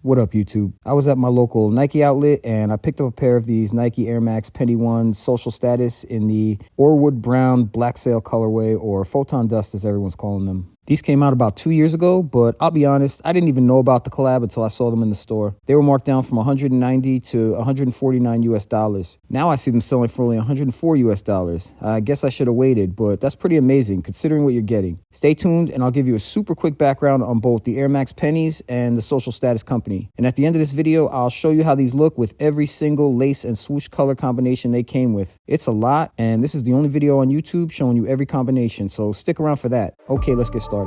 What up, YouTube? I was at my local Nike outlet and I picked up a pair of these Nike Air Max Penny 1 Social Status in the Orwood Brown Black Sail colorway, or Photon Dust as everyone's calling them. These came out about 2 years ago, but I'll be honest, I didn't even know about the collab until I saw them in the store. They were marked down from 190 to 149 US dollars. Now I see them selling for only 104 US dollars. I guess I should have waited, but that's pretty amazing considering what you're getting. Stay tuned and I'll give you a super quick background on both the Air Max Pennies and the Social Status Company. And at the end of this video, I'll show you how these look with every single lace and swoosh color combination they came with. It's a lot, and this is the only video on YouTube showing you every combination, so stick around for that. Okay, let's get started.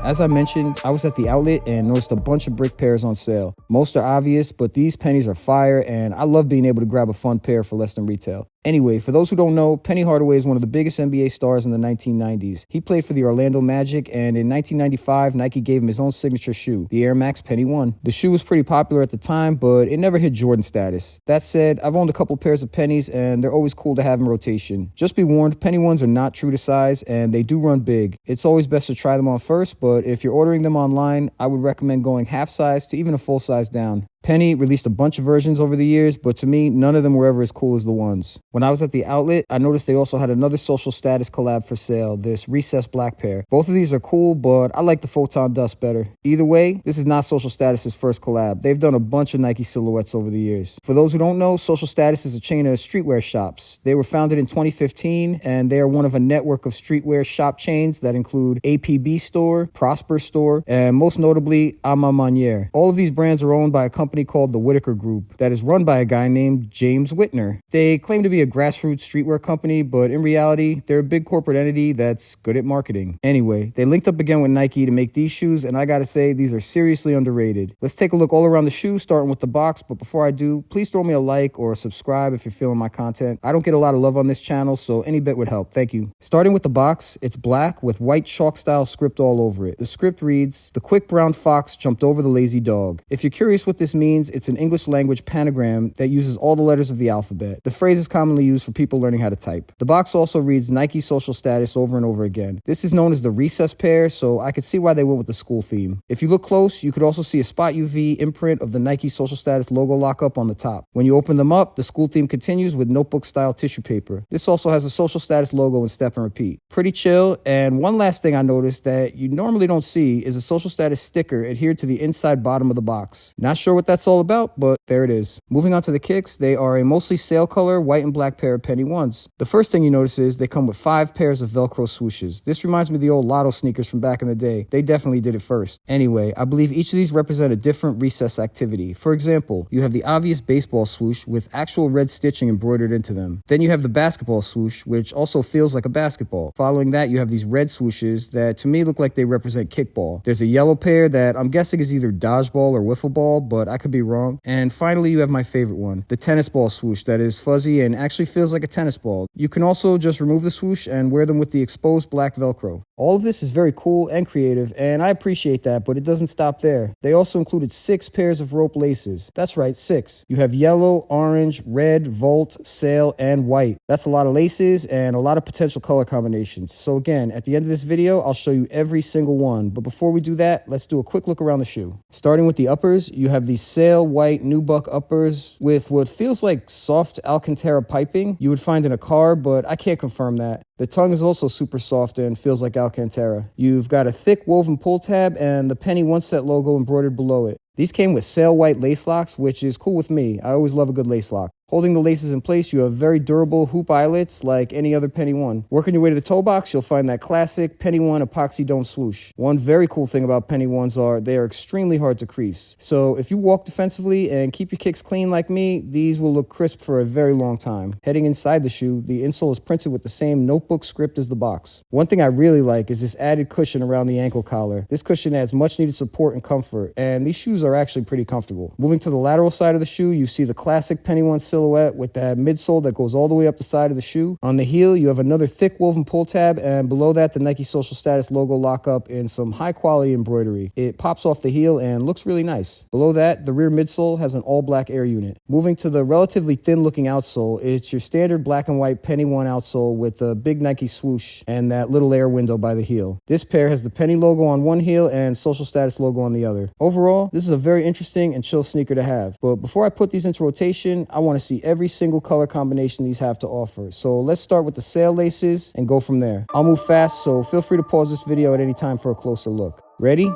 As I mentioned, I was at the outlet and noticed a bunch of brick pairs on sale. Most are obvious, but these pennies are fire, and I love being able to grab a fun pair for less than retail. Anyway, for those who don't know, Penny Hardaway is one of the biggest NBA stars in the 1990s. He played for the Orlando Magic, and in 1995, Nike gave him his own signature shoe, the Air Max Penny 1. The shoe was pretty popular at the time, but it never hit Jordan status. That said, I've owned a couple pairs of pennies, and they're always cool to have in rotation. Just be warned, Penny 1s are not true to size, and they do run big. It's always best to try them on first, but if you're ordering them online, I would recommend going half size to even a full size down. Penny released a bunch of versions over the years, but to me, none of them were ever as cool as the ones. When I was at the outlet, I noticed they also had another Social Status collab for sale, this recessed black pair. Both of these are cool, but I like the Photon Dust better. Either way, this is not Social Status's first collab. They've done a bunch of Nike silhouettes over the years. For those who don't know, Social Status is a chain of streetwear shops. They were founded in 2015, and they are one of a network of streetwear shop chains that include A.P.B store, Prosper store, and most notably, A Ma Manière. All of these brands are owned by a company called the Whitaker Group that is run by a guy named James Whitner. They claim to be a grassroots streetwear company, but in reality, they're a big corporate entity that's good at marketing. Anyway, they linked up again with Nike to make these shoes, and I gotta say, these are seriously underrated. Let's take a look all around the shoe, starting with the box, but before I do, please throw me a like or a subscribe if you're feeling my content. I don't get a lot of love on this channel, so any bit would help. Thank you. Starting with the box, it's black with white chalk-style script all over it. The script reads, "The quick brown fox jumped over the lazy dog." If you're curious what this means, it's an English language panagram that uses all the letters of the alphabet. The phrase is commonly used for people learning how to type. The box also reads Nike Social Status over and over again. This is known as the recess pair, so I could see why they went with the school theme. If you look close, you could also see a Spot UV imprint of the Nike Social Status logo lockup on the top. When you open them up, the school theme continues with notebook-style tissue paper. This also has a Social Status logo in step and repeat. Pretty chill, and one last thing I noticed that you normally don't see is a Social Status sticker adhered to the inside bottom of the box. Not sure what that's all about, but there it is. Moving on to the kicks, they are a mostly sail color, white and black pair of Penny 1s. The first thing you notice is they come with 5 pairs of Velcro swooshes. This reminds me of the old Lotto sneakers from back in the day. They definitely did it first. Anyway, I believe each of these represent a different recess activity. For example, you have the obvious baseball swoosh with actual red stitching embroidered into them. Then you have the basketball swoosh, which also feels like a basketball. Following that, you have these red swooshes that to me look like they represent kickball. There's a yellow pair that I'm guessing is either dodgeball or wiffle ball, but I could be wrong. And finally, you have my favorite one, the tennis ball swoosh that is fuzzy and actually feels like a tennis ball. You can also just remove the swoosh and wear them with the exposed black Velcro. All of this is very cool and creative, and I appreciate that, but it doesn't stop there. They also included 6 pairs of rope laces. That's right, 6. You have yellow, orange, red, volt, sail, and white. That's a lot of laces and a lot of potential color combinations. So again, at the end of this video, I'll show you every single one. But before we do that, let's do a quick look around the shoe. Starting with the uppers, you have these sail white nubuck uppers with what feels like soft Alcantara piping you would find in a car, but I can't confirm that. The tongue is also super soft and feels like Alcantara. You've got a thick woven pull tab and the Penny 1 set logo embroidered below it. These came with sail white lace locks, which is cool with me. I always love a good lace lock. Holding the laces in place, you have very durable hoop eyelets like any other Penny 1. Working your way to the toe box, you'll find that classic Penny 1 epoxy dome swoosh. One very cool thing about Penny 1s are they are extremely hard to crease. So if you walk defensively and keep your kicks clean like me, these will look crisp for a very long time. Heading inside the shoe, the insole is printed with the same notebook script as the box. One thing I really like is this added cushion around the ankle collar. This cushion adds much needed support and comfort, and these shoes are actually pretty comfortable. Moving to the lateral side of the shoe, you see the classic Penny 1 silhouette silhouette with that midsole that goes all the way up the side of the shoe. On the heel, you have another thick woven pull tab, and below that, the Nike Social Status logo lockup in some high quality embroidery. It pops off the heel and looks really nice. Below that, the rear midsole has an all black air unit. Moving to the relatively thin looking outsole, it's your standard black and white Penny One outsole with the big Nike swoosh and that little air window by the heel. This pair has the Penny logo on one heel and Social Status logo on the other. Overall, this is a very interesting and chill sneaker to have. But before I put these into rotation, I want to see every single color combination these have to offer. So let's start with the sail laces and go from there. I'll move fast, so feel free to pause this video at any time for a closer look. Ready?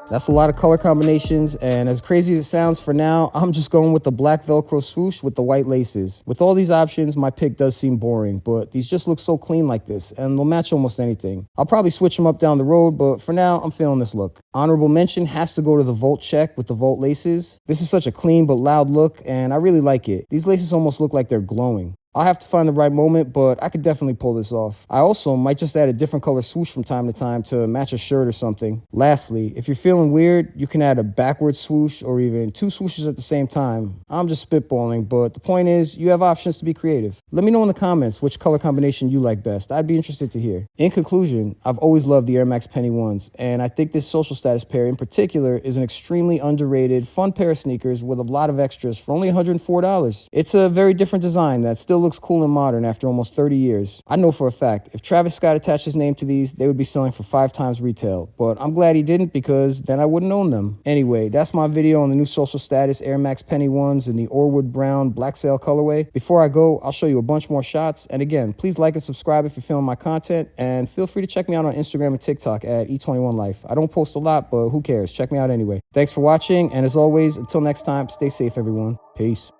That's a lot of color combinations, and as crazy as it sounds for now, I'm just going with the black Velcro swoosh with the white laces. With all these options, my pick does seem boring, but these just look so clean like this, and they'll match almost anything. I'll probably switch them up down the road, but for now, I'm feeling this look. Honorable mention has to go to the Volt check with the Volt laces. This is such a clean but loud look, and I really like it. These laces almost look like they're glowing. I'll have to find the right moment, but I could definitely pull this off. I also might just add a different color swoosh from time to time to match a shirt or something. Lastly, if you're feeling weird, you can add a backward swoosh or even two swooshes at the same time. I'm just spitballing, but the point is, you have options to be creative. Let me know in the comments which color combination you like best. I'd be interested to hear. In conclusion, I've always loved the Air Max Penny Ones, and I think this Social Status pair in particular is an extremely underrated, fun pair of sneakers with a lot of extras for only $104. It's a very different design that still looks cool and modern after almost 30 years. I know for a fact, if Travis Scott attached his name to these, they would be selling for 5 times retail. But I'm glad he didn't, because then I wouldn't own them. Anyway, that's my video on the new Social Status Air Max Penny Ones in the Orwood Brown Black Sail colorway. Before I go, I'll show you a bunch more shots. And again, please like and subscribe if you're feeling my content. And feel free to check me out on Instagram and TikTok at E21Life. I don't post a lot, but who cares? Check me out anyway. Thanks for watching. And as always, until next time, stay safe, everyone. Peace.